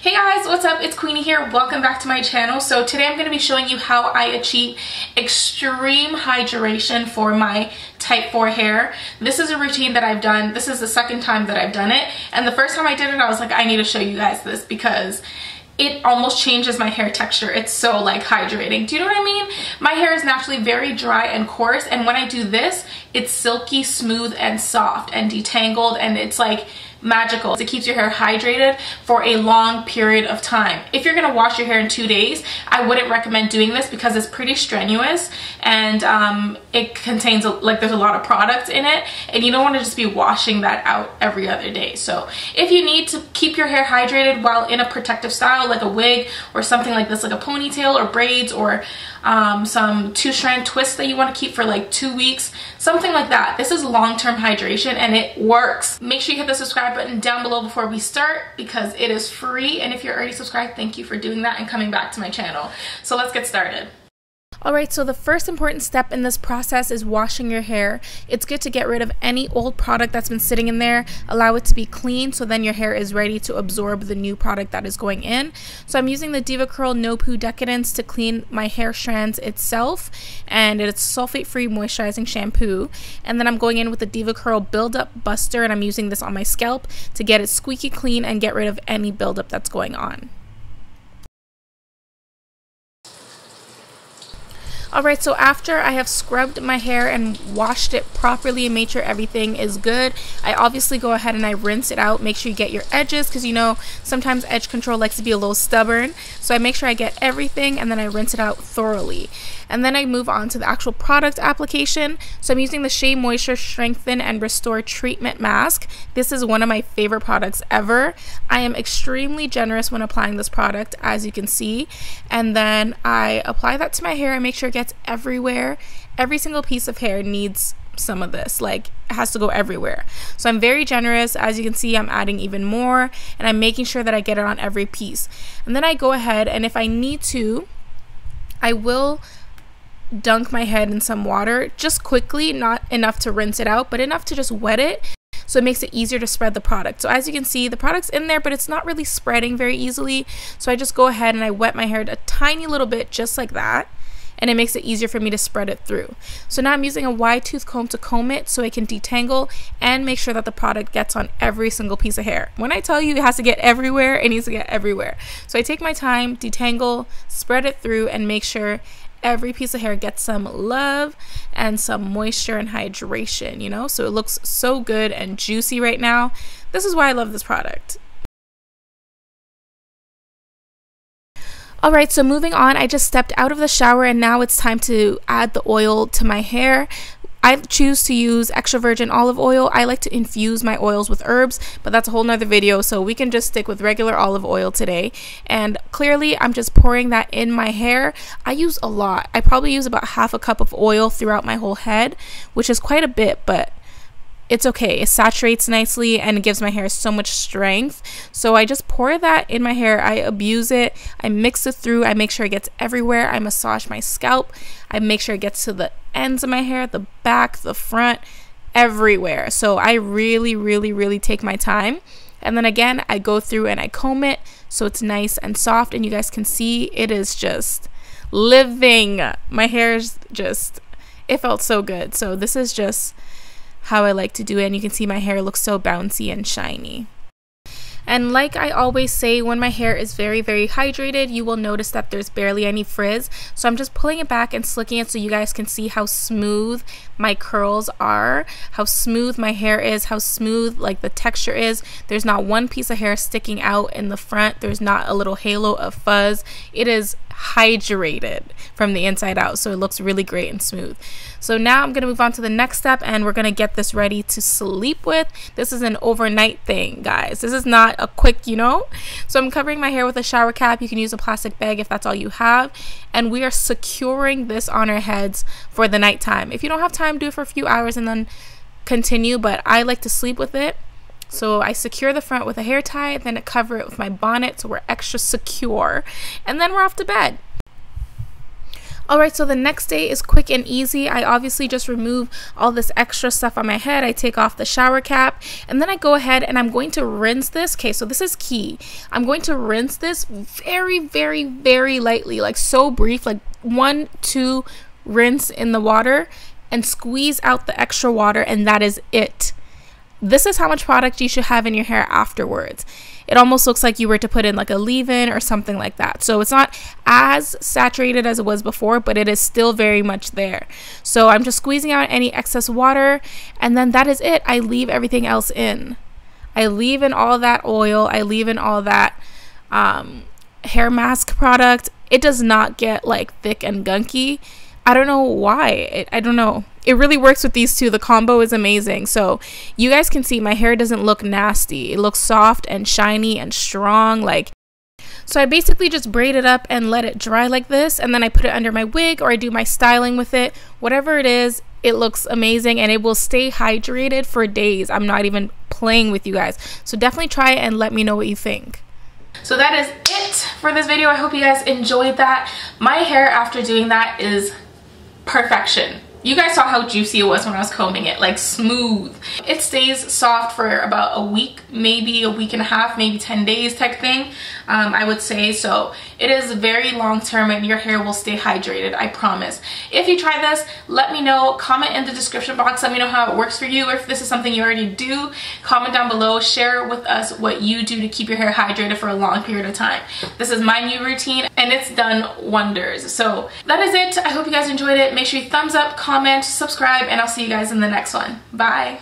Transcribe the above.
Hey guys, what's up? It's Queenie here. Welcome back to my channel. So today I'm going to be showing you how I achieve extreme hydration for my type 4 hair. This is a routine that I've done. This is the second time that I've done it. And the first time I did it, I was like, I need to show you guys this because it almost changes my hair texture. It's so like hydrating. Do you know what I mean? My hair is naturally very dry and coarse, and when I do this, it's silky, smooth, and soft and detangled, and it's like magical. It keeps your hair hydrated for a long period of time. If you're gonna wash your hair in 2 days, I wouldn't recommend doing this because it's pretty strenuous and it contains there's a lot of products in it, and you don't want to just be washing that out every other day. So if you need to keep your hair hydrated while in a protective style like a wig or something like this, like a ponytail or braids or some 2-strand twists that you want to keep for like 2 weeks, something like that, this is long-term hydration and it works. Make sure you hit the subscribe button down below before we start because it is free, and if you're already subscribed, thank you for doing that and coming back to my channel. So let's get started. Alright, so the first important step in this process is washing your hair. It's good to get rid of any old product that's been sitting in there, allow it to be clean so then your hair is ready to absorb the new product that is going in. So I'm using the DEVA Curl No Poo Decadence to clean my hair strands itself, and it's sulfate-free moisturizing shampoo. And then I'm going in with the DEVA Curl Build-Up Buster, and I'm using this on my scalp to get it squeaky clean and get rid of any buildup that's going on. Alright, so after I have scrubbed my hair and washed it properly and made sure everything is good, I obviously go ahead and I rinse it out. Make sure you get your edges because you know sometimes edge control likes to be a little stubborn. So I make sure I get everything and then I rinse it out thoroughly. And then I move on to the actual product application. So I'm using the Shea Moisture Strengthen and Restore Treatment Mask. This is one of my favorite products ever. I am extremely generous when applying this product, as you can see. And then I apply that to my hair and make sure it gets everywhere. Every single piece of hair needs some of this, like it has to go everywhere. So I'm very generous. As you can see, I'm adding even more and I'm making sure that I get it on every piece. And then I go ahead and if I need to, I will dunk my head in some water just quickly, not enough to rinse it out but enough to just wet it, so it makes it easier to spread the product. So as you can see, the product's in there but it's not really spreading very easily, so I just go ahead and I wet my hair a tiny little bit just like that, and it makes it easier for me to spread it through. So now I'm using a wide tooth comb to comb it so it can detangle and make sure that the product gets on every single piece of hair. When I tell you it has to get everywhere, it needs to get everywhere. So I take my time, detangle, spread it through, and make sure every piece of hair gets some love and some moisture and hydration, you know, so it looks so good and juicy right now. This is why I love this product. Alright, so moving on, I just stepped out of the shower and now it's time to add the oil to my hair. I choose to use extra virgin olive oil. I like to infuse my oils with herbs, but that's a whole nother video, so we can just stick with regular olive oil today. And clearly, I'm just pouring that in my hair. I use a lot. I probably use about half a cup of oil throughout my whole head, which is quite a bit, but it's okay. It saturates nicely and it gives my hair so much strength. So I just pour that in my hair. I abuse it. I mix it through. I make sure it gets everywhere. I massage my scalp. I make sure it gets to the ends of my hair, the back, the front, everywhere. So I really take my time. And then again, I go through and I comb it so it's nice and soft, and you guys can see it is just living. My hair is just, it felt so good. So this is just how I like to do it, and you can see my hair looks so bouncy and shiny. And like I always say, when my hair is very hydrated, you will notice that there's barely any frizz. So I'm just pulling it back and slicking it so you guys can see how smooth my curls are, how smooth my hair is, how smooth like the texture is. There's not one piece of hair sticking out in the front. There's not a little halo of fuzz. It is hydrated from the inside out, so it looks really great and smooth. So now I'm gonna move on to the next step and we're gonna get this ready to sleep with. This is an overnight thing, guys. This is not a quick, you know. So I'm covering my hair with a shower cap. You can use a plastic bag if that's all you have, and we are securing this on our heads for the nighttime. If you don't have time, do it for a few hours and then continue, but I like to sleep with it. So I secure the front with a hair tie, then I cover it with my bonnet so we're extra secure, and then we're off to bed. Alright, so the next day is quick and easy. I obviously just remove all this extra stuff on my head. I take off the shower cap, and then I go ahead and I'm going to rinse this. Okay, so this is key. I'm going to rinse this very, very, very lightly, like so brief, like 1-2 rinse in the water and squeeze out the extra water, and that is it. This is how much product you should have in your hair afterwards. It almost looks like you were to put in like a leave-in or something like that. So it's not as saturated as it was before, but it is still very much there. So I'm just squeezing out any excess water, and then that is it. I leave everything else in. I leave in all that oil. I leave in all that hair mask product. It does not get like thick and gunky. I don't know why. I don't know. It really works with these two. The combo is amazing. So you guys can see my hair doesn't look nasty. It looks soft and shiny and strong. So I basically just braid it up and let it dry like this, and then I put it under my wig or I do my styling with it. Whatever it is, it looks amazing and it will stay hydrated for days. I'm not even playing with you guys. So definitely try it and let me know what you think. So that is it for this video. I hope you guys enjoyed that. My hair after doing that is perfection. You guys saw how juicy it was when I was combing it, like smooth. It stays soft for about a week, maybe a week and a half, maybe 10 days type thing, I would say. So it is very long term and your hair will stay hydrated, I promise. If you try this, let me know. Comment in the description box. Let me know how it works for you. If this is something you already do, comment down below. Share with us what you do to keep your hair hydrated for a long period of time. This is my new routine and it's done wonders. So that is it. I hope you guys enjoyed it. Make sure you thumbs up, comment, subscribe, and I'll see you guys in the next one. Bye.